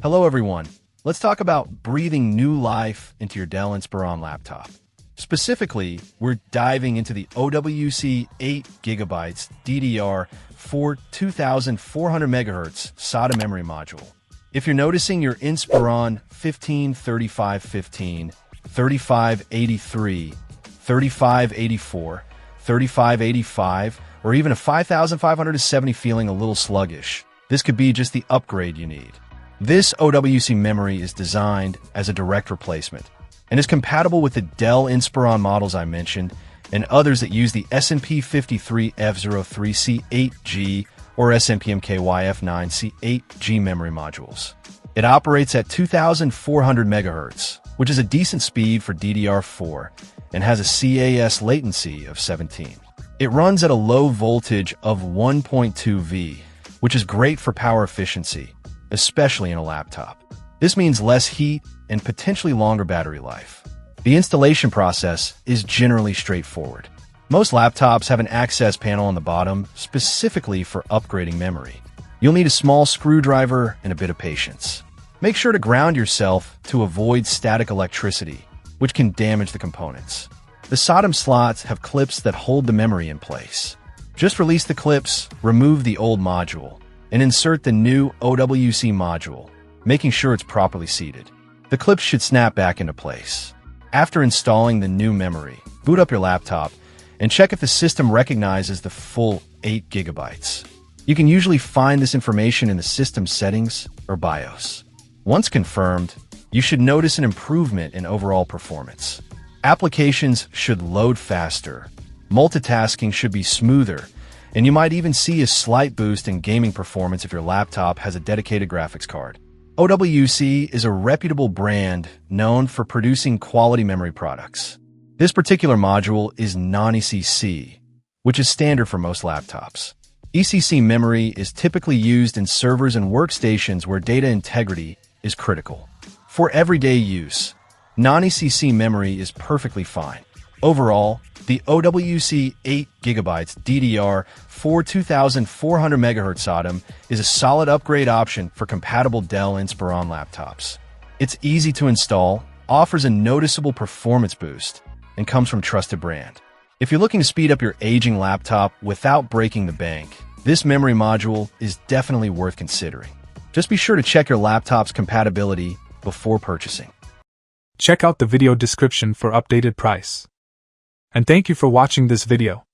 Hello everyone. Let's talk about breathing new life into your Dell Inspiron laptop. Specifically, we're diving into the OWC 8GB DDR4 2400MHz SODIMM memory module. If you're noticing your Inspiron 153515, 3583, 3584, 3585, or even a 5570 feeling a little sluggish, this could be just the upgrade you need. This OWC memory is designed as a direct replacement and is compatible with the Dell Inspiron models I mentioned and others that use the SNP53F03C 8G or SNPMKY-F9C 8G memory modules. It operates at 2400 MHz, which is a decent speed for DDR4 and has a CAS latency of 17. It runs at a low voltage of 1.2 V, which is great for power efficiency, especially in a laptop. This means less heat and potentially longer battery life. The installation process is generally straightforward. Most laptops have an access panel on the bottom specifically for upgrading memory. You'll need a small screwdriver and a bit of patience. Make sure to ground yourself to avoid static electricity, which can damage the components. The SODIMM slots have clips that hold the memory in place. Just release the clips, remove the old module, and insert the new OWC module, making sure it's properly seated. The clips should snap back into place. After installing the new memory, boot up your laptop and check if the system recognizes the full 8 GB. You can usually find this information in the system settings or BIOS. Once confirmed, you should notice an improvement in overall performance. Applications should load faster, multitasking should be smoother, and you might even see a slight boost in gaming performance if your laptop has a dedicated graphics card. OWC is a reputable brand known for producing quality memory products. This particular module is non-ECC, which is standard for most laptops. ECC memory is typically used in servers and workstations where data integrity is critical. For everyday use, non-ECC memory is perfectly fine. Overall, the OWC 8GB DDR4 2400MHz SODIMM is a solid upgrade option for compatible Dell Inspiron laptops. It's easy to install, offers a noticeable performance boost, and comes from a trusted brand. If you're looking to speed up your aging laptop without breaking the bank, this memory module is definitely worth considering. Just be sure to check your laptop's compatibility before purchasing. Check out the video description for updated price. And thank you for watching this video.